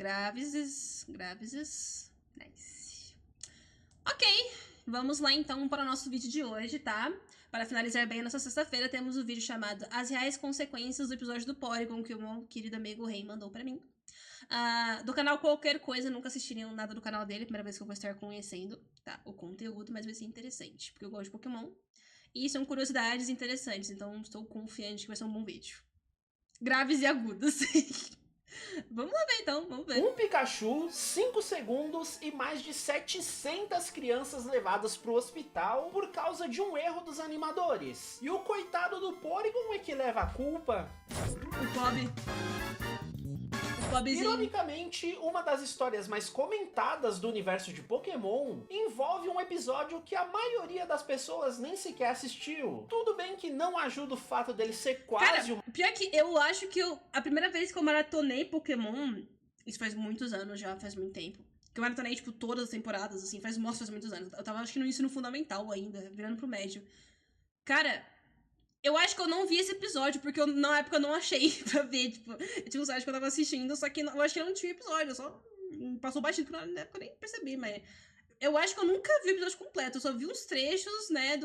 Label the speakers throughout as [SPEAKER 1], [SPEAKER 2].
[SPEAKER 1] Graves. Nice. Ok, vamos lá então para o nosso vídeo de hoje, tá? Para finalizar bem a nossa sexta-feira, temos o vídeo chamado As Reais Consequências do Episódio do Porygon, que o meu querido amigo Rei mandou pra mim. Do canal Qualquer Coisa, nunca assistiram nada do canal dele, primeira vez que eu vou estar conhecendo, tá? O conteúdo, mas vai ser interessante, porque eu gosto de Pokémon. E são curiosidades interessantes, então estou confiante que vai ser um bom vídeo. Graves e agudos. Vamos lá ver então, vamos ver.
[SPEAKER 2] Um Pikachu, 5 segundos e mais de 700 crianças levadas pro hospital por causa de um erro dos animadores. E o coitado do Porygon é que leva a culpa.
[SPEAKER 1] O Pobzinho.
[SPEAKER 2] Ironicamente, uma das histórias mais comentadas do universo de Pokémon envolve um episódio que a maioria das pessoas nem sequer assistiu. Tudo bem que não ajuda o fato dele ser quase
[SPEAKER 1] pior que eu acho que a primeira vez que eu maratonei Pokémon, isso faz muitos anos já, faz muito tempo, que eu maratonei, tipo, todas as temporadas, assim, faz muitos anos. Eu tava, acho que no ensino fundamental ainda, virando pro médio. Cara, eu acho que eu não vi esse episódio, porque na época eu não achei pra ver, tipo, eu tinha um site que eu tava assistindo, só que eu acho que não tinha episódio, só passou batido, porque na época eu nem percebi, mas eu acho que eu nunca vi o episódio completo, eu só vi uns trechos, né,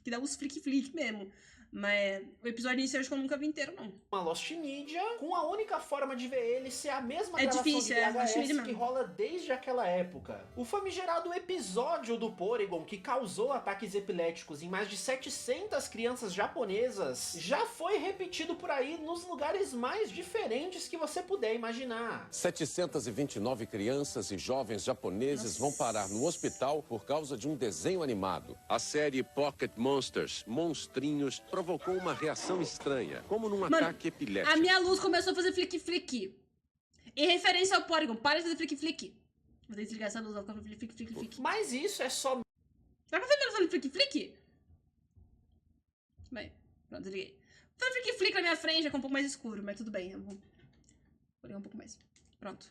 [SPEAKER 1] que dá uns flick mesmo. Mas o episódio inicial acho que eu nunca vi inteiro, não.
[SPEAKER 2] uma Lost Media, com a única forma de ver ele ser a mesma
[SPEAKER 1] É
[SPEAKER 2] gravação
[SPEAKER 1] difícil,
[SPEAKER 2] de
[SPEAKER 1] Lost Media
[SPEAKER 2] VHS que
[SPEAKER 1] mesmo.
[SPEAKER 2] rola desde aquela época. O famigerado episódio do Porygon que causou ataques epiléticos em mais de 700 crianças japonesas já foi repetido por aí nos lugares mais diferentes que você puder imaginar.
[SPEAKER 3] 729 crianças e jovens japoneses vão parar no hospital por causa de um desenho animado. A série Pocket Monsters, Monstrinhos, provocou uma reação estranha, como num ataque epilético.
[SPEAKER 1] A minha luz começou a fazer flick. Em referência ao Porygon, para de fazer flick. Vou desligar essa luz, ela fica fazendo flick.
[SPEAKER 2] Mas isso é só
[SPEAKER 1] Dá pra ver ela fazendo flick? Bem, pronto, desliguei. Fazendo flick na minha frente, é um pouco mais escuro, mas tudo bem. Eu vou ligar um pouco mais. Pronto.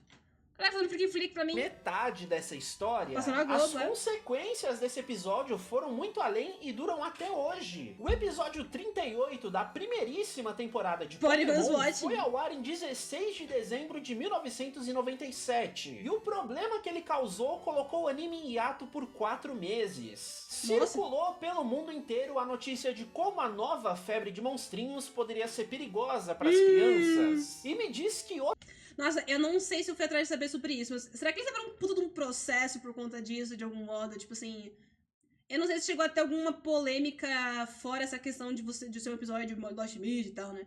[SPEAKER 1] Ela fazendo flick pra mim.
[SPEAKER 2] metade dessa história.
[SPEAKER 1] Passando na Globo,
[SPEAKER 2] As consequências desse episódio foram muito além e duram até hoje. O episódio 38 da primeiríssima temporada de
[SPEAKER 1] Porygon's
[SPEAKER 2] Pokémon
[SPEAKER 1] Watching
[SPEAKER 2] foi ao ar em 16 de dezembro de 1997. E o problema que ele causou colocou o anime em hiato por 4 meses. Circulou pelo mundo inteiro a notícia de como a nova febre de monstrinhos poderia ser perigosa para as crianças. E me diz que
[SPEAKER 1] Nossa, eu não sei se eu fui atrás de saber sobre isso, mas será que eles tiveram um puto de um processo por conta disso, de algum modo? Tipo assim, eu não sei se chegou a ter alguma polêmica fora essa questão de ser um episódio de Lost Media e tal, né?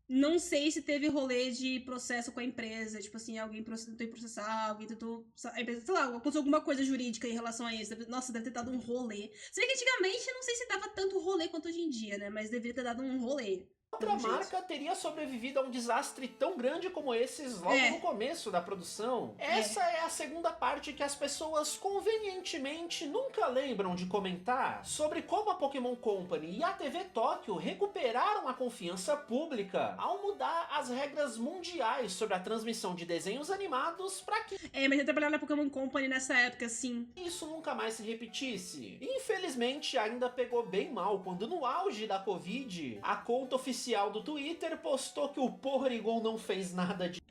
[SPEAKER 1] Não sei se teve rolê de processo com a empresa, tipo assim, alguém tentou processar, alguém tentou, a empresa, sei lá, aconteceu alguma coisa jurídica em relação a isso. Nossa, deve ter dado um rolê. Se bem que antigamente, não sei se dava tanto rolê quanto hoje em dia, né? Mas deveria ter dado um rolê.
[SPEAKER 2] outra marca teria sobrevivido a um desastre tão grande como esses logo no começo da produção. Essa é a segunda parte que as pessoas convenientemente nunca lembram de comentar sobre como a Pokémon Company e a TV Tóquio recuperaram a confiança pública ao mudar as regras mundiais sobre a transmissão de desenhos animados para que
[SPEAKER 1] mas eu trabalhava na Pokémon Company nessa época, sim.
[SPEAKER 2] isso nunca mais se repetisse. Infelizmente, ainda pegou bem mal quando no auge da Covid, a conta oficial do Twitter postou que o Porygon não fez nada de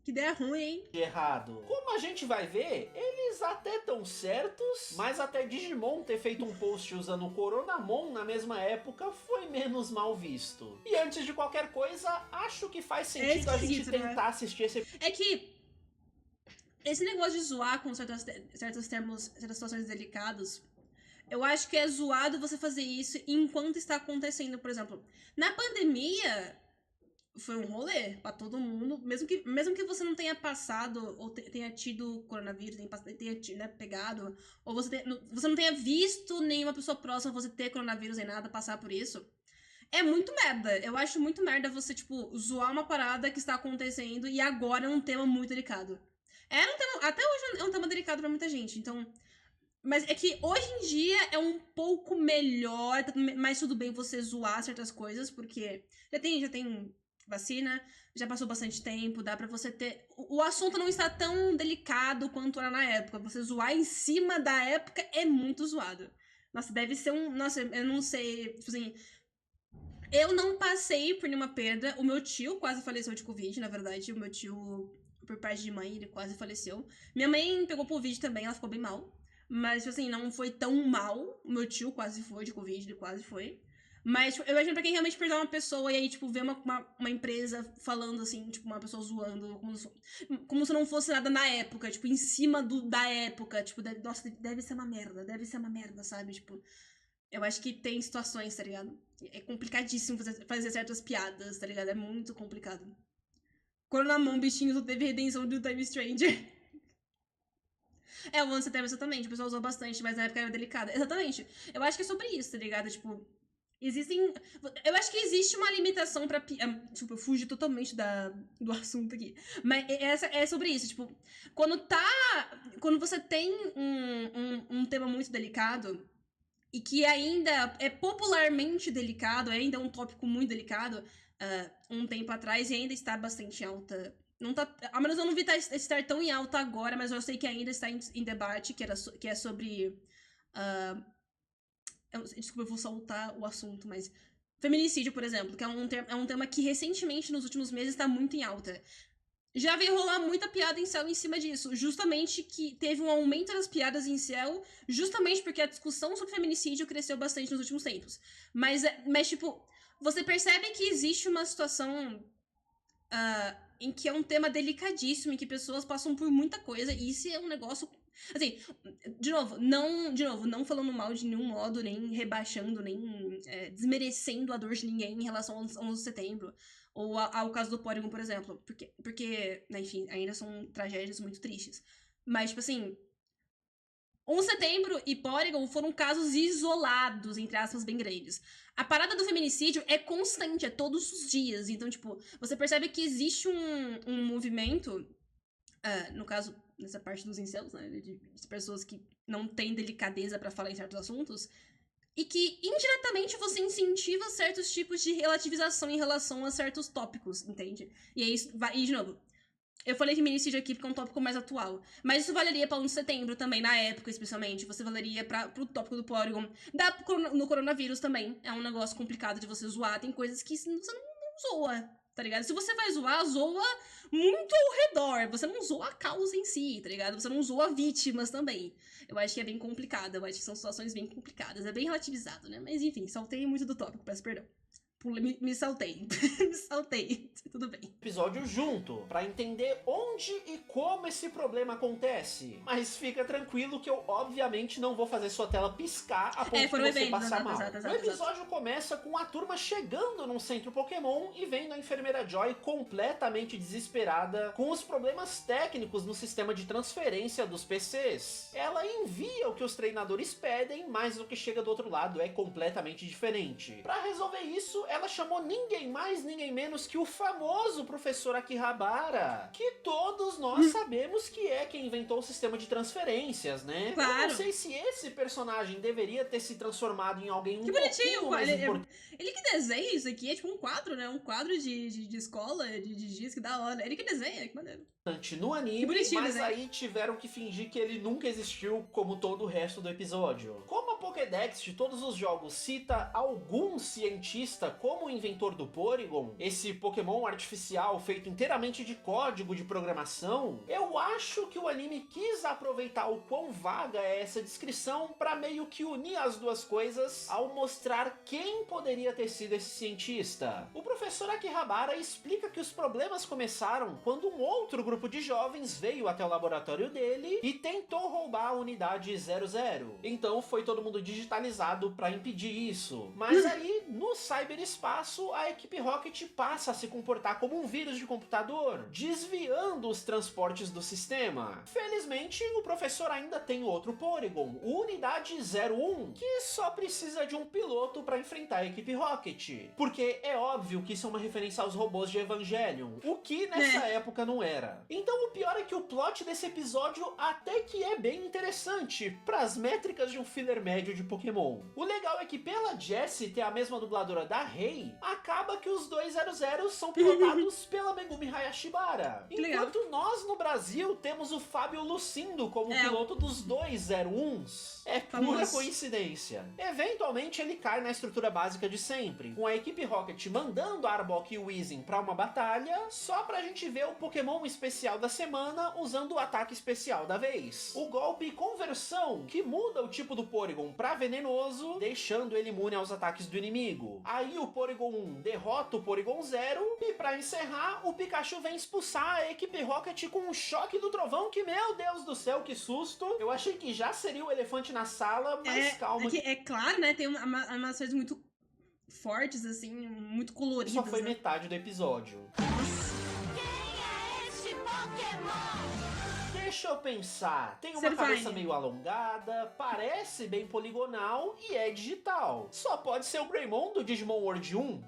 [SPEAKER 1] Que ideia ruim, hein?
[SPEAKER 2] errado. Como a gente vai ver, eles até tão certos, mas até Digimon ter feito um post usando o Coronamon na mesma época foi menos mal visto. E antes de qualquer coisa, acho que faz sentido a gente tentar assistir esse
[SPEAKER 1] É que esse negócio de zoar com certos termos, certas situações delicadas, eu acho que é zoado você fazer isso enquanto está acontecendo. Por exemplo, na pandemia foi um rolê pra todo mundo, mesmo que você não tenha passado ou tenha tido coronavírus, tenha né, pegado, ou você não tenha visto nenhuma pessoa próxima você ter coronavírus nem nada, passar por isso. É muito merda. Eu acho muito merda você, tipo, zoar uma parada que está acontecendo e agora é um tema muito delicado. Até hoje é um tema delicado pra muita gente, então. Mas é que hoje em dia é um pouco melhor, mas tudo bem você zoar certas coisas, porque já tem vacina, já passou bastante tempo, dá pra você ter... O assunto não está tão delicado quanto era na época. Você zoar em cima da época é muito zoado. Nossa, deve ser um... Nossa, eu não sei, tipo assim... Eu não passei por nenhuma perda. O meu tio quase faleceu de Covid, na verdade. O meu tio, por parte de mãe, ele quase faleceu. Minha mãe pegou Covid também, ela ficou bem mal. Mas, tipo assim, não foi tão mal. O meu tio quase foi de Covid, ele quase foi. Mas, tipo, eu imagino pra quem realmente perdeu uma pessoa e aí, tipo, ver uma empresa falando assim, tipo, uma pessoa zoando, como se não fosse nada na época, tipo, em cima da época, tipo, nossa, deve ser uma merda, sabe? Tipo, eu acho que tem situações, tá ligado? É complicadíssimo fazer certas piadas, tá ligado? É muito complicado. Coronamon, bichinho, só teve redenção do Time Stranger. É, o 11 de setembro, exatamente. O pessoal usou bastante, mas na época era delicada. Exatamente. Eu acho que é sobre isso, tá ligado? Tipo, existem. Eu acho que existe uma limitação pra. Desculpa, eu fugi totalmente do assunto aqui. Mas é sobre isso. Tipo, quando você tem um tema muito delicado e que ainda é popularmente delicado, ainda é um tópico muito delicado, um tempo atrás e ainda está bastante alta. Não tá, ao menos eu não vi estar tão em alta agora, mas eu sei que ainda está em debate, que é sobre. Desculpa, eu vou soltar o assunto, mas. Feminicídio, por exemplo, que é um tema que recentemente, nos últimos meses, está muito em alta. Já veio rolar muita piada em céu em cima disso. Justamente que teve um aumento das piadas em céu, justamente porque a discussão sobre feminicídio cresceu bastante nos últimos tempos. Mas tipo, você percebe que existe uma situação em que é um tema delicadíssimo, em que pessoas passam por muita coisa, e isso é um negócio. Assim, de novo, não falando mal de nenhum modo, nem rebaixando, nem desmerecendo a dor de ninguém em relação ao 11 de setembro. Ou ao caso do Porygon, por exemplo. Porque, né, enfim, ainda são tragédias muito tristes. Mas, tipo assim, 11 de setembro e Porygon foram casos isolados, entre aspas, bem grandes. A parada do feminicídio é constante, é todos os dias. Então, tipo, você percebe que existe um movimento, no caso, nessa parte dos incels, né, de pessoas que não têm delicadeza pra falar em certos assuntos, e que indiretamente você incentiva certos tipos de relativização em relação a certos tópicos, entende? E aí, de novo, eu falei feminicídio aqui porque é um tópico mais atual. Mas isso valeria pra 1 de setembro também, na época, especialmente. Você valeria pro tópico do Porygon. No coronavírus também. É um negócio complicado de você zoar. Tem coisas que você não zoa, tá ligado? Se você vai zoar, zoa muito ao redor. Você não zoa a causa em si, tá ligado? Você não zoa vítimas também. Eu acho que é bem complicado. Eu acho que são situações bem complicadas. É bem relativizado, né? Mas enfim, saltei muito do tópico, peço perdão. Me saltei. Me saltei. Tudo bem.
[SPEAKER 2] Episódio junto, pra entender onde e como esse problema acontece. Mas fica tranquilo que eu obviamente não vou fazer sua tela piscar a ponto de você passar mal. O episódio começa com a turma chegando num centro Pokémon e vendo a enfermeira Joy completamente desesperada com os problemas técnicos no sistema de transferência dos PCs. Ela envia o que os treinadores pedem, mas o que chega do outro lado é completamente diferente. Pra resolver isso, ela chamou ninguém mais, ninguém menos que o famoso professor Akihabara, que todos nós sabemos que é quem inventou o sistema de transferências, né?
[SPEAKER 1] Claro.
[SPEAKER 2] Eu não sei se esse personagem deveria ter se transformado em alguém
[SPEAKER 1] que bonitinho, ele que desenha isso aqui, é tipo um quadro, né? Um quadro de escola, de giz, que da hora. Ele que desenha, que maneiro.
[SPEAKER 2] No anime, mas aí tiveram que fingir que ele nunca existiu como todo o resto do episódio. Como a Pokédex de todos os jogos cita algum cientista como o inventor do Porygon, esse Pokémon artificial feito inteiramente de código de programação, eu acho que o anime quis aproveitar o quão vaga é essa descrição para meio que unir as duas coisas ao mostrar quem poderia ter sido esse cientista. O professor Akihabara explica que os problemas começaram quando um outro grupo de jovens veio até o laboratório dele e tentou roubar a unidade 00. Então foi todo mundo digitalizado para impedir isso. Mas aí, no cyberespaço, a equipe Rocket passa a se comportar como um vírus de computador, desviando os transportes do sistema. Felizmente, o professor ainda tem outro Porygon, o Unidade 01, que só precisa de um piloto para enfrentar a equipe Rocket. Porque é óbvio que isso é uma referência aos robôs de Evangelion, o que nessa época não era. Então o pior é que o plot desse episódio até que é bem interessante, pras métricas de um filler médio episódio de Pokémon. O legal é que pela Jessie ter a mesma dubladora da Rei, acaba que os 200 são pilotados pela Megumi Hayashibara. Enquanto nós no Brasil temos o Fábio Lucindo como piloto dos 201s. É pura coincidência. Eventualmente ele cai na estrutura básica de sempre, com a equipe Rocket mandando Arbok e Weezing pra uma batalha, só pra gente ver o Pokémon especial da semana usando o ataque especial da vez. O golpe Conversão, que muda o tipo do Porygon pra venenoso, deixando ele imune aos ataques do inimigo. Aí o Porygon 1 derrota o Porygon 0, e pra encerrar, o Pikachu vem expulsar a equipe Rocket com um choque do trovão que, meu Deus do céu, que susto! Eu achei que já seria o elefante na sala, mas calma.
[SPEAKER 1] É claro, né? Tem animações muito fortes, assim, muito coloridas.
[SPEAKER 2] Só foi metade do episódio.
[SPEAKER 4] Quem é este Pokémon?
[SPEAKER 2] Deixa eu pensar. Tem uma cabeça meio alongada, parece bem poligonal e é digital. Só pode ser o Greymon do Digimon World 1.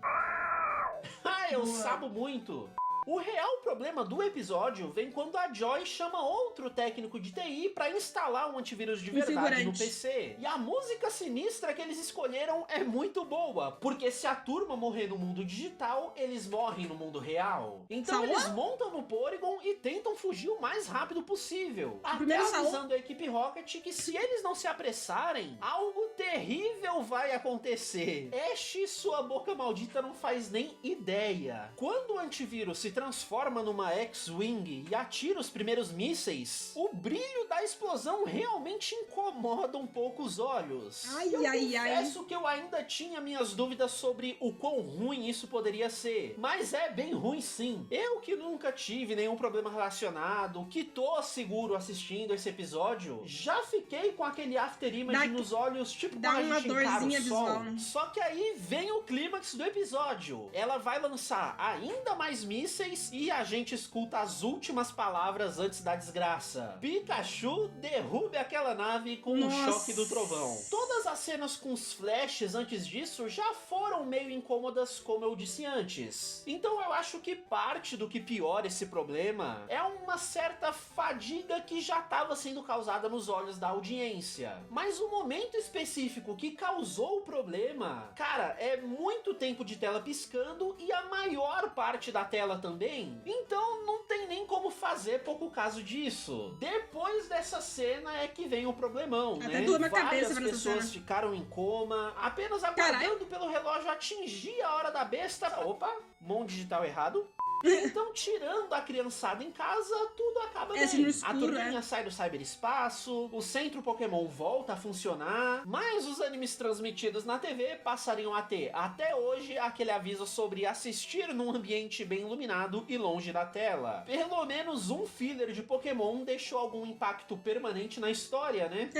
[SPEAKER 2] Ah, eu sabo muito. O real problema do episódio vem quando a Joy chama outro técnico de TI pra instalar um antivírus de verdade no PC. E a música sinistra que eles escolheram é muito boa, porque se a turma morrer no mundo digital, eles morrem no mundo real. Então eles montam no Porygon e tentam fugir o mais rápido possível. Até avisando a equipe Rocket que se eles não se apressarem, algo terrível vai acontecer. Ash, sua boca maldita, não faz nem ideia. Quando o antivírus se transforma numa X-Wing e atira os primeiros mísseis, o brilho da explosão realmente incomoda um pouco os olhos. Eu confesso que eu ainda tinha minhas dúvidas sobre o quão ruim isso poderia ser, mas é bem ruim sim. Eu que nunca tive nenhum problema relacionado, que tô seguro assistindo esse episódio, já fiquei com aquele after image nos olhos, tipo quando a gente encara o sol. Só que aí vem o clímax do episódio. Ela vai lançar ainda mais mísseis e a gente escuta as últimas palavras antes da desgraça. Pikachu derrube aquela nave com um choque do trovão. Todas as cenas com os flashes antes disso já foram meio incômodas, como eu disse antes. Então eu acho que parte do que piora esse problema é uma certa fadiga que já estava sendo causada nos olhos da audiência. Mas o momento específico que causou o problema, cara, é muito tempo de tela piscando e a maior parte da tela também. Então não tem nem como fazer pouco caso disso. Depois dessa cena é que vem o problemão, né? Várias pessoas ficaram em coma, apenas aguardando pelo relógio atingir a hora da besta. Opa, mão digital errado. Então, tirando a criançada em casa, tudo acaba bem. A turminha sai do cyberespaço, o centro Pokémon volta a funcionar, mas os animes transmitidos na TV passariam a ter, até hoje, aquele aviso sobre assistir num ambiente bem iluminado e longe da tela. Pelo menos um filler de Pokémon deixou algum impacto permanente na história, né?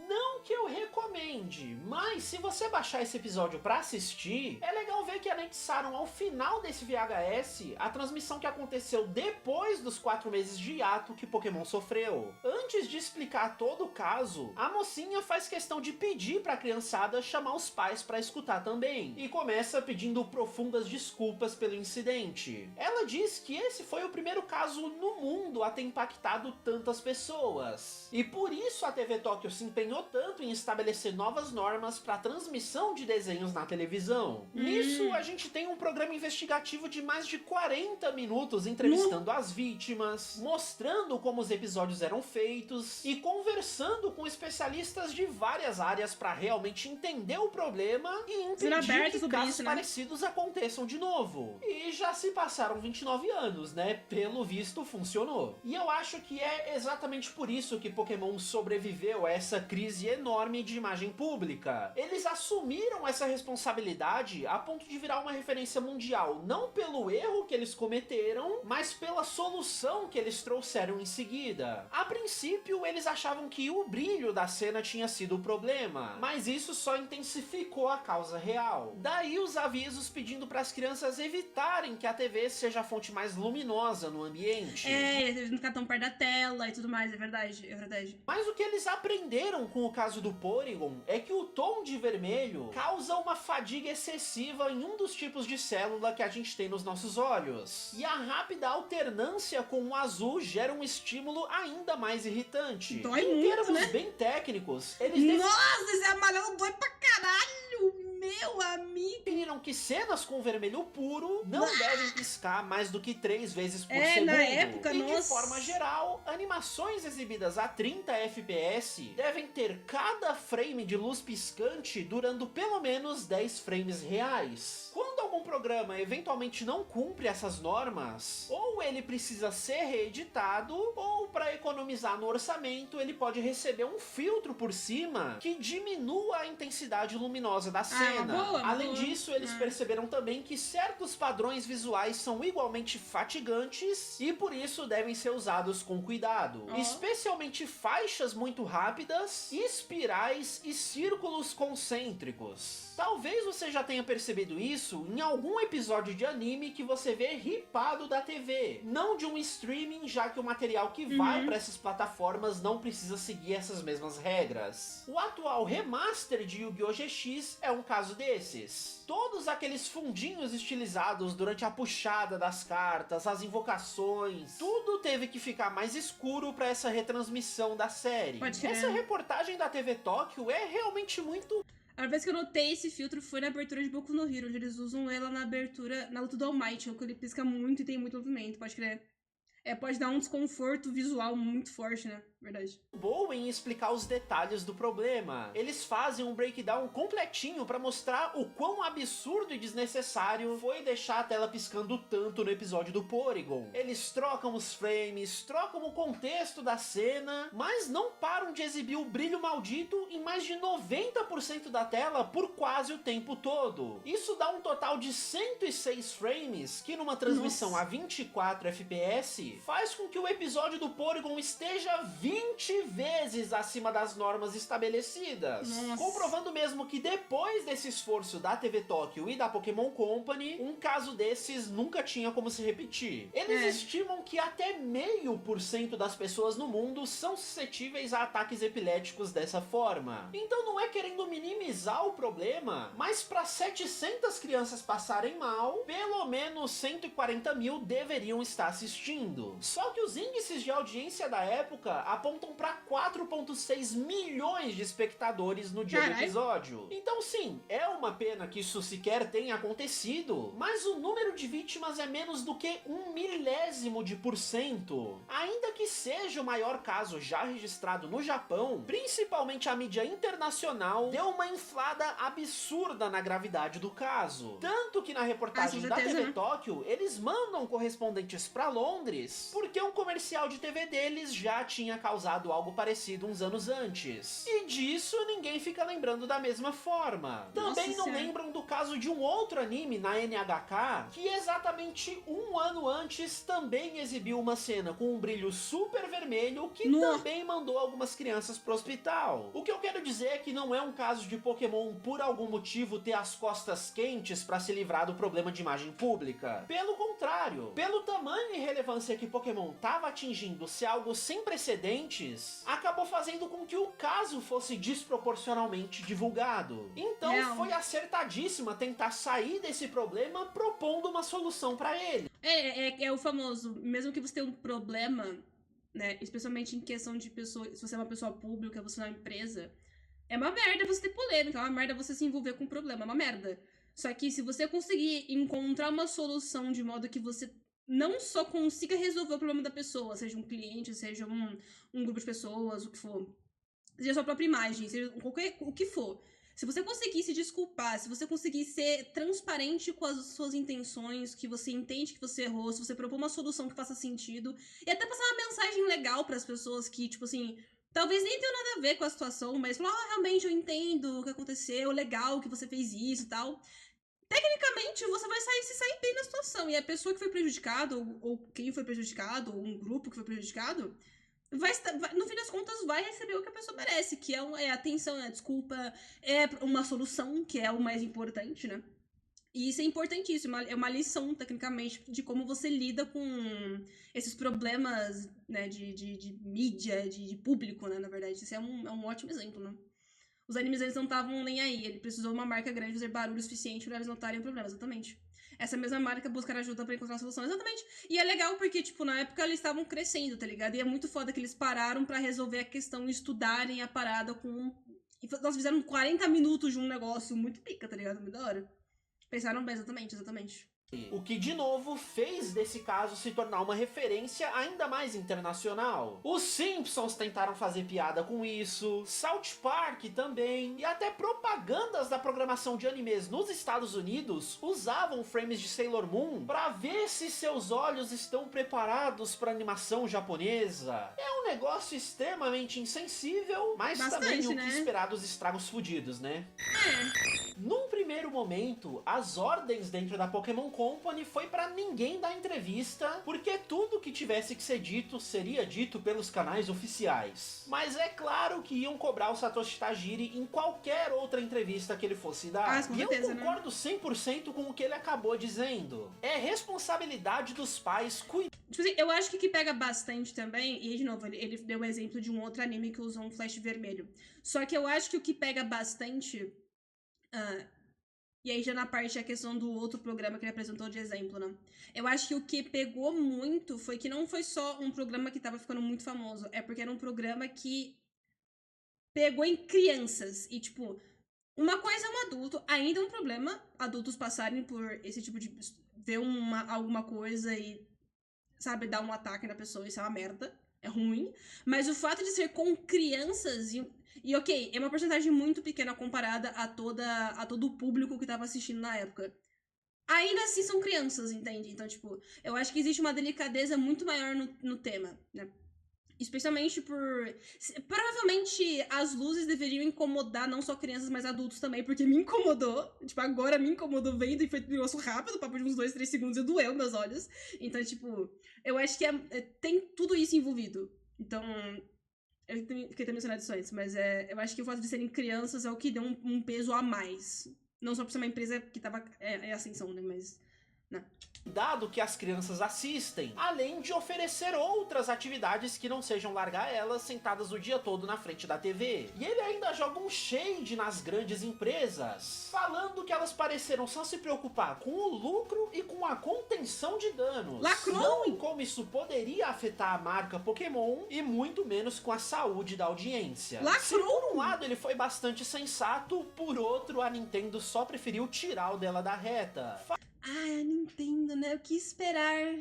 [SPEAKER 2] Não que eu recomende, mas se você baixar esse episódio pra assistir, é legal ver que anexaram ao final desse VHS a transmissão que aconteceu depois dos 4 meses de hiato que Pokémon sofreu. Antes de explicar todo o caso, a mocinha faz questão de pedir pra criançada chamar os pais pra escutar também, e começa pedindo profundas desculpas pelo incidente. Ela diz que esse foi o primeiro caso no mundo a ter impactado tantas pessoas, e por isso a TV Tóquio se empenhou tanto em estabelecer novas normas para transmissão de desenhos na televisão. Nisso, a gente tem um programa investigativo de mais de 40 minutos entrevistando as vítimas, mostrando como os episódios eram feitos e conversando com especialistas de várias áreas para realmente entender o problema e impedir que casos parecidos aconteçam de novo. E já se passaram 29 anos, né? Pelo visto, funcionou. E eu acho que é exatamente por isso que Pokémon sobreviveu a essa crise enorme de imagem pública. Eles assumiram essa responsabilidade a ponto de virar uma referência mundial, não pelo erro que eles cometeram, mas pela solução que eles trouxeram em seguida. A princípio, eles achavam que o brilho da cena tinha sido o problema, mas isso só intensificou a causa real. Daí os avisos pedindo para as crianças evitarem que a TV seja a fonte mais luminosa no ambiente.
[SPEAKER 1] Não ficar tão perto da tela e tudo mais, é verdade.
[SPEAKER 2] Mas o que eles aprenderam com o caso do Porygon é que o tom de vermelho causa uma fadiga excessiva em um dos tipos de célula que a gente tem nos nossos olhos. E a rápida alternância com o azul gera um estímulo ainda mais irritante.
[SPEAKER 1] Dói
[SPEAKER 2] em
[SPEAKER 1] muito,
[SPEAKER 2] termos
[SPEAKER 1] né?
[SPEAKER 2] bem técnicos, eles
[SPEAKER 1] Nossa, esse amarelo dói pra caralho, meu amigo.
[SPEAKER 2] definiram que cenas com vermelho puro não devem piscar mais do que 3 vezes por
[SPEAKER 1] É,
[SPEAKER 2] segundo.
[SPEAKER 1] na época,
[SPEAKER 2] e de
[SPEAKER 1] nossa.
[SPEAKER 2] forma geral, animações exibidas a 30 FPS devem ter cada frame de luz piscante durando pelo menos 10 frames reais. Quando algum programa eventualmente não cumpre essas normas, ou ele precisa ser reeditado, ou para economizar no orçamento, ele pode receber um filtro por cima que diminua a intensidade luminosa da cena.
[SPEAKER 1] boa,
[SPEAKER 2] Além
[SPEAKER 1] boa.
[SPEAKER 2] disso, eles perceberam também que certos padrões visuais são igualmente fatigantes e por isso devem ser usados com cuidado.
[SPEAKER 1] Ó.
[SPEAKER 2] Especialmente faixas muito rápidas, espirais e círculos concêntricos. Talvez você já tenha percebido isso em algum episódio de anime que você vê ripado da TV, não de um streaming, já que o material que vai para essas plataformas não precisa seguir essas mesmas regras. O atual remaster de Yu-Gi-Oh! GX é um caso desses. Todos aqueles fundinhos estilizados durante a puxada das cartas, as invocações, tudo teve que ficar mais escuro para essa retransmissão da série.
[SPEAKER 1] Pode crer.
[SPEAKER 2] Essa reportagem da TV Tóquio é realmente muito...
[SPEAKER 1] A vez que eu notei esse filtro foi na abertura de Boku no Hero, onde eles usam ela na abertura, na luta do All Might, que ele pisca muito e tem muito movimento, pode crer. Pode dar um desconforto visual muito forte, né? Verdade.
[SPEAKER 2] boa em explicar os detalhes do problema. Eles fazem um breakdown completinho pra mostrar o quão absurdo e desnecessário foi deixar a tela piscando tanto no episódio do Porygon. Eles trocam os frames, trocam o contexto da cena, mas não param de exibir o brilho maldito em mais de 90% da tela por quase o tempo todo. Isso dá um total de 106 frames, que numa transmissão a 24 FPS faz com que o episódio do Porygon esteja 20 vezes acima das normas estabelecidas.
[SPEAKER 1] Nossa.
[SPEAKER 2] Comprovando mesmo que depois desse esforço da TV Tóquio e da Pokémon Company, um caso desses nunca tinha como se repetir. Eles estimam que até 0,5% das pessoas no mundo são suscetíveis a ataques epiléticos dessa forma. Então não é querendo minimizar o problema, mas para 700 crianças passarem mal, pelo menos 140 mil deveriam estar assistindo. Só que os índices de audiência da época apontam para 4,6 milhões de espectadores no dia do episódio. Então sim, é uma pena que isso sequer tenha acontecido, mas o número de vítimas é menos do que 0,01%. Ainda que seja o maior caso já registrado no Japão, principalmente a mídia internacional deu uma inflada absurda na gravidade do caso. Tanto que na reportagem da TV Tóquio, eles mandam correspondentes para Londres, porque um comercial de TV deles já tinha causado algo parecido uns anos antes. E disso ninguém fica lembrando da mesma forma. Também não lembram do caso de um outro anime na NHK, que exatamente um ano antes também exibiu uma cena com um brilho super vermelho que também mandou algumas crianças pro hospital. O que eu quero dizer é que não é um caso de Pokémon por algum motivo ter as costas quentes para se livrar do problema de imagem pública. Pelo contrário, pelo tamanho e relevância que Pokémon estava atingindo ser algo sem precedentes, acabou fazendo com que o caso fosse desproporcionalmente divulgado. Então foi acertadíssima tentar sair desse problema propondo uma solução para ele.
[SPEAKER 1] É o famoso, mesmo que você tenha um problema, né, especialmente em questão de pessoa, se você é uma pessoa pública, você é uma empresa, é uma merda você ter polêmica, é uma merda você se envolver com um problema, é uma merda. Só que se você conseguir encontrar uma solução de modo que você não só consiga resolver o problema da pessoa, seja um cliente, seja um grupo de pessoas, o que for, seja a sua própria imagem, seja o que for. Se você conseguir se desculpar, se você conseguir ser transparente com as suas intenções, que você entende que você errou, se você propor uma solução que faça sentido, e até passar uma mensagem legal para as pessoas que, tipo assim, talvez nem tenham nada a ver com a situação, mas falar, realmente eu entendo o que aconteceu, legal que você fez isso e tal. Tecnicamente, você vai se sair bem na situação. E a pessoa que foi prejudicada, ou quem foi prejudicado, ou um grupo que foi prejudicado, no fim das contas, vai receber o que a pessoa merece, que é atenção, é a desculpa, é uma solução, que é o mais importante, né? E isso é importantíssimo, é uma lição, tecnicamente, de como você lida com esses problemas, né, de mídia, de público, né, na verdade. Isso é um ótimo exemplo, né? Os animes, eles não estavam nem aí. Ele precisou uma marca grande fazer barulho suficiente pra eles notarem o problema, exatamente. Essa mesma marca buscar ajuda pra encontrar uma solução, exatamente. E é legal porque, tipo, na época eles estavam crescendo, tá ligado? E é muito foda que eles pararam pra resolver a questão e estudarem a parada com... Nós fizeram 40 minutos de um negócio muito pica, tá ligado? Muito da hora. Pensaram bem, exatamente, exatamente.
[SPEAKER 2] O que, de novo, fez desse caso se tornar uma referência ainda mais internacional. Os Simpsons tentaram fazer piada com isso, South Park também, e até propagandas da programação de animes nos Estados Unidos usavam frames de Sailor Moon pra ver se seus olhos estão preparados pra animação japonesa. É um negócio extremamente insensível, mas
[SPEAKER 1] Bastante,
[SPEAKER 2] também o
[SPEAKER 1] né?
[SPEAKER 2] que esperar dos estragos fudidos, né?
[SPEAKER 1] É.
[SPEAKER 2] Num primeiro momento, as ordens dentro da Pokémon Company foi pra ninguém dar entrevista, porque tudo que tivesse que ser dito seria dito pelos canais oficiais. Mas é claro que iam cobrar o Satoshi Tajiri em qualquer outra entrevista que ele fosse dar.
[SPEAKER 1] Com
[SPEAKER 2] E eu
[SPEAKER 1] certeza,
[SPEAKER 2] concordo 100% com o que ele acabou dizendo. É responsabilidade dos pais cuidar.
[SPEAKER 1] Tipo assim, eu acho que o que pega bastante também, e de novo, ele deu um exemplo de um outro anime que usou um flash vermelho. Só que eu acho que o que pega bastante. E aí já na parte a questão do outro programa que ele apresentou de exemplo, né? Eu acho que o que pegou muito foi que não foi só um programa que tava ficando muito famoso, é porque era um programa que pegou em crianças. E, tipo, uma coisa é um adulto, ainda é um problema adultos passarem por esse tipo de... ver alguma coisa e, sabe, dar um ataque na pessoa, isso é uma merda. É ruim. Mas o fato de ser com crianças e ok, é uma porcentagem muito pequena comparada a todo o público que tava assistindo na época. Ainda assim são crianças, entende? Então, tipo, eu acho que existe uma delicadeza muito maior no tema, né? Especialmente por... Provavelmente as luzes deveriam incomodar não só crianças, mas adultos também, porque me incomodou. Tipo, agora me incomodou vendo e foi um negócio rápido, papo de uns 2, 3 segundos e doeu meus olhos. Então, tipo, eu acho que tem tudo isso envolvido. Então, eu fiquei até mencionando isso antes, mas eu acho que o fato de serem crianças é o que deu um peso a mais. Não só por ser uma empresa que tava em ascensão, né, mas... né.
[SPEAKER 2] Dado que as crianças assistem, além de oferecer outras atividades que não sejam largar elas sentadas o dia todo na frente da TV. E ele ainda joga um shade nas grandes empresas, falando que elas pareceram só se preocupar com o lucro e com a contenção de danos.
[SPEAKER 1] Lacrou!
[SPEAKER 2] Não em como isso poderia afetar a marca Pokémon e muito menos com a saúde da audiência.
[SPEAKER 1] Lacrou!
[SPEAKER 2] Se por um lado ele foi bastante sensato, por outro a Nintendo só preferiu tirar o dela da reta.
[SPEAKER 1] Ai, a Nintendo, né? O que esperar?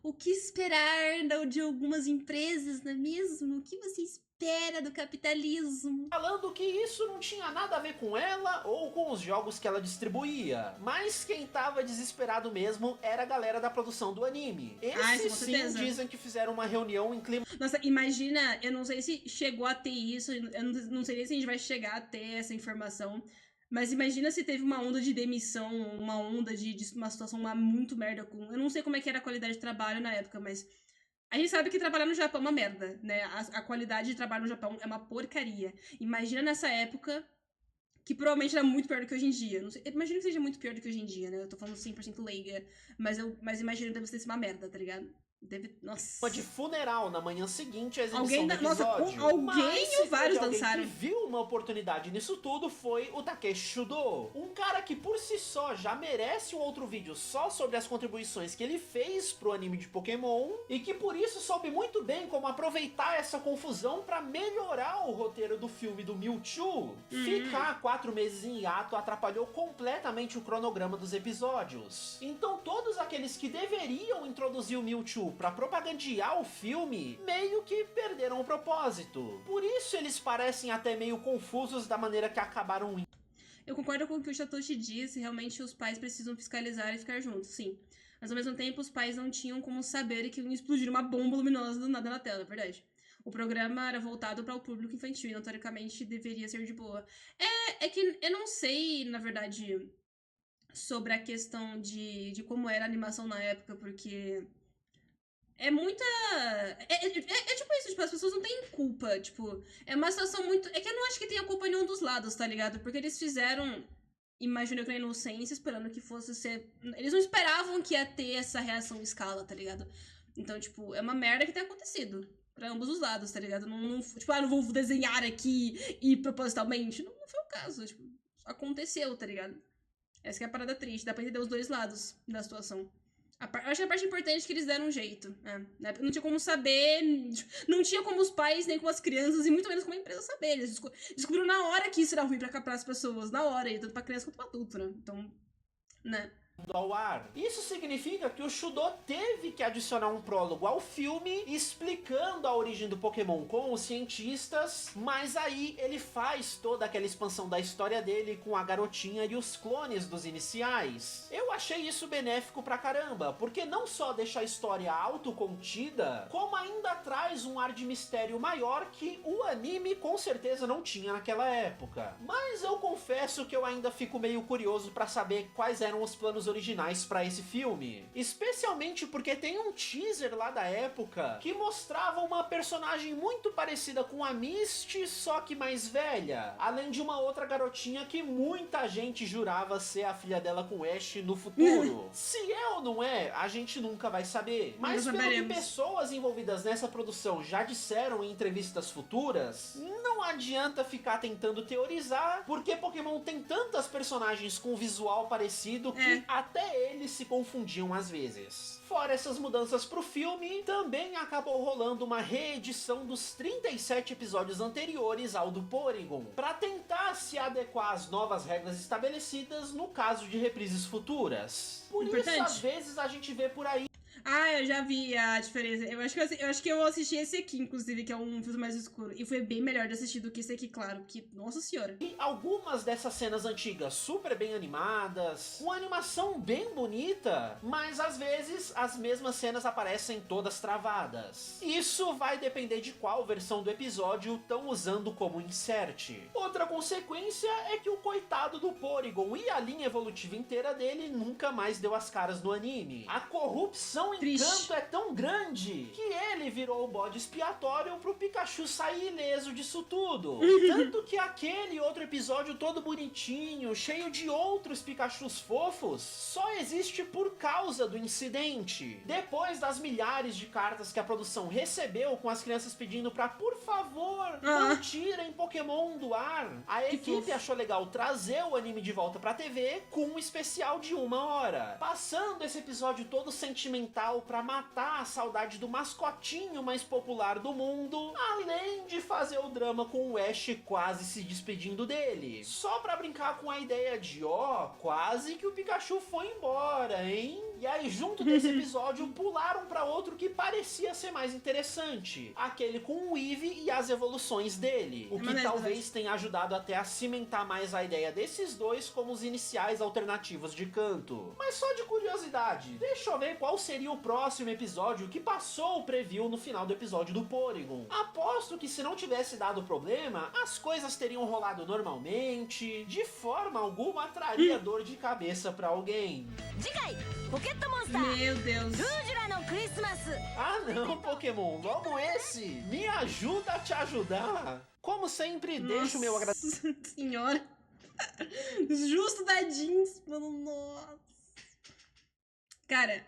[SPEAKER 1] O que esperar de algumas empresas, não é mesmo? O que você espera do capitalismo?
[SPEAKER 2] Falando que isso não tinha nada a ver com ela ou com os jogos que ela distribuía. Mas quem tava desesperado mesmo era a galera da produção do anime. Esses
[SPEAKER 1] com
[SPEAKER 2] sim
[SPEAKER 1] certeza.
[SPEAKER 2] dizem que fizeram uma reunião em clima...
[SPEAKER 1] Nossa, imagina, eu não sei se chegou a ter isso, eu não sei nem se a gente vai chegar a ter essa informação, mas imagina se teve uma onda de demissão, uma onda de uma situação muito merda com... Eu não sei como é que era a qualidade de trabalho na época, mas a gente sabe que trabalhar no Japão é uma merda, né? A qualidade de trabalho no Japão é uma porcaria. Imagina nessa época, que provavelmente era muito pior do que hoje em dia. Não sei, imagino que seja muito pior do que hoje em dia, né? Eu tô falando 100% leiga, mas imagino que deve ser uma merda, tá ligado? Nossa.
[SPEAKER 2] de funeral na manhã seguinte à exibição
[SPEAKER 1] Alguém
[SPEAKER 2] do episódio.
[SPEAKER 1] alguém
[SPEAKER 2] Mas
[SPEAKER 1] ou vários
[SPEAKER 2] alguém
[SPEAKER 1] dançaram.
[SPEAKER 2] que viu uma oportunidade nisso tudo foi o Takeshi Shudo. Um cara que por si só já merece um outro vídeo só sobre as contribuições que ele fez pro anime de Pokémon e que por isso soube muito bem como aproveitar essa confusão pra melhorar o roteiro do filme do Mewtwo. Ficar 4 meses em hiato atrapalhou completamente o cronograma dos episódios. Então todos aqueles que deveriam introduzir o Mewtwo pra propagandear o filme, meio que perderam o propósito. Por isso eles parecem até meio confusos da maneira que acabaram indo.
[SPEAKER 1] Eu concordo com o que o Satoshi disse, realmente os pais precisam fiscalizar e ficar juntos, sim. Mas ao mesmo tempo os pais não tinham como saber que iam explodir uma bomba luminosa do nada na tela, é verdade. O programa era voltado para o público infantil e, não, teoricamente, deveria ser de boa. É que eu não sei, na verdade, sobre a questão de como era a animação na época, porque... É muita... tipo isso, tipo, as pessoas não têm culpa, tipo... É uma situação muito... É que eu não acho que tenha culpa em nenhum dos lados, tá ligado? Porque eles fizeram imaginou que na inocência, esperando que fosse ser... Eles não esperavam que ia ter essa reação em escala, tá ligado? Então, tipo, é uma merda que tem acontecido. Pra ambos os lados, tá ligado? Não, tipo, não vou desenhar aqui e propositalmente. Não foi o caso, tipo, aconteceu, tá ligado? Essa que é a parada triste, dá pra entender os dois lados da situação. Eu acho que a parte importante é que eles deram um jeito. Né? Não tinha como saber, não tinha como os pais, nem como as crianças, e muito menos como a empresa saber. Eles descobriram na hora que isso era ruim pra as pessoas, na hora, e tanto pra criança quanto pra adulto, né? Então, né?
[SPEAKER 2] Ao ar. Isso significa que o Shudo teve que adicionar um prólogo ao filme explicando a origem do Pokémon com os cientistas, mas aí ele faz toda aquela expansão da história dele com a garotinha e os clones dos iniciais. Eu achei isso benéfico pra caramba, porque não só deixa a história autocontida, como ainda traz um ar de mistério maior que o anime com certeza não tinha naquela época. Mas eu confesso que eu ainda fico meio curioso pra saber quais eram os planos originais para esse filme, especialmente porque tem um teaser lá da época que mostrava uma personagem muito parecida com a Misty, só que mais velha, além de uma outra garotinha que muita gente jurava ser a filha dela com Ash no futuro. Se é ou não é, a gente nunca vai saber, mas pelo que pessoas envolvidas nessa produção já disseram em entrevistas futuras, não adianta ficar tentando teorizar, porque Pokémon tem tantas personagens com visual parecido que até eles se confundiam às vezes. Fora essas mudanças pro filme, também acabou rolando uma reedição dos 37 episódios anteriores ao do Porygon, para tentar se adequar às novas regras estabelecidas no caso de reprises futuras. Por isso, às vezes, a gente vê por aí
[SPEAKER 1] eu já vi a diferença. Eu acho que eu assisti esse aqui, inclusive, que é um filme mais escuro. E foi bem melhor de assistir do que esse aqui, claro. Que, nossa senhora.
[SPEAKER 2] E algumas dessas cenas antigas super bem animadas, com animação bem bonita, mas às vezes as mesmas cenas aparecem todas travadas. Isso vai depender de qual versão do episódio estão usando como insert. Outra consequência é que o coitado do Porygon e a linha evolutiva inteira dele nunca mais deu as caras no anime. A corrupção em Kanto é tão grande que ele virou o bode expiatório pro Pikachu sair ileso disso tudo. Tanto que aquele outro episódio todo bonitinho, cheio de outros Pikachus fofos, só existe por causa do incidente. Depois das milhares de cartas que a produção recebeu com as crianças pedindo pra, por favor, não tirem Pokémon do ar, a equipe achou legal trazer o anime de volta pra TV com um especial de 1 hora, passando esse episódio todo sentimental pra matar a saudade do mascotinho mais popular do mundo, além de fazer o drama com o Ash quase se despedindo dele. Só pra brincar com a ideia de, quase que o Pikachu foi embora, hein? E aí, junto desse episódio, pularam pra outro que parecia ser mais interessante. Aquele com o Eevee e as evoluções dele. O que talvez tenha ajudado até a cimentar mais a ideia desses dois como os iniciais alternativos de Kanto. Mas só de curiosidade, deixa eu ver qual seria o próximo episódio que passou o preview no final do episódio do Porygon. Aposto que se não tivesse dado problema, as coisas teriam rolado normalmente, de forma alguma traria dor de cabeça pra alguém.
[SPEAKER 1] Meu Deus.
[SPEAKER 2] Ah não, Pokémon, logo esse! Me ajuda a te ajudar! Como sempre, deixo o meu agradecimento.
[SPEAKER 1] Senhora. Justo da jeans, mano, nossa. Cara,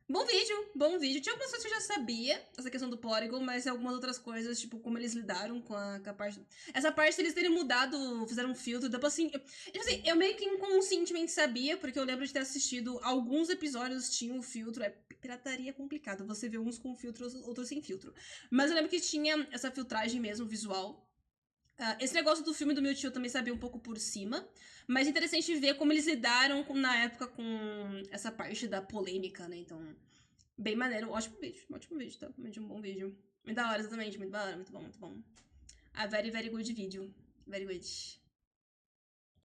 [SPEAKER 1] bom vídeo. Tinha algumas coisas que eu já sabia, essa questão do Porygon, mas algumas outras coisas, tipo, como eles lidaram com a parte... Essa parte deles terem mudado, fizeram um filtro, deu pra assim... Eu meio que inconscientemente sabia, porque eu lembro de ter assistido alguns episódios, tinha um filtro, pirataria é complicado, você vê uns com filtro, outros sem filtro. Mas eu lembro que tinha essa filtragem mesmo, visual. Esse negócio do filme do Mewtwo eu também sabia um pouco por cima, mas é interessante ver como eles lidaram na época com essa parte da polêmica, né? Então, bem maneiro. Ótimo vídeo, tá? Um bom vídeo. Muito da hora, exatamente. Muito da hora, muito bom. A very, very good vídeo. Very good.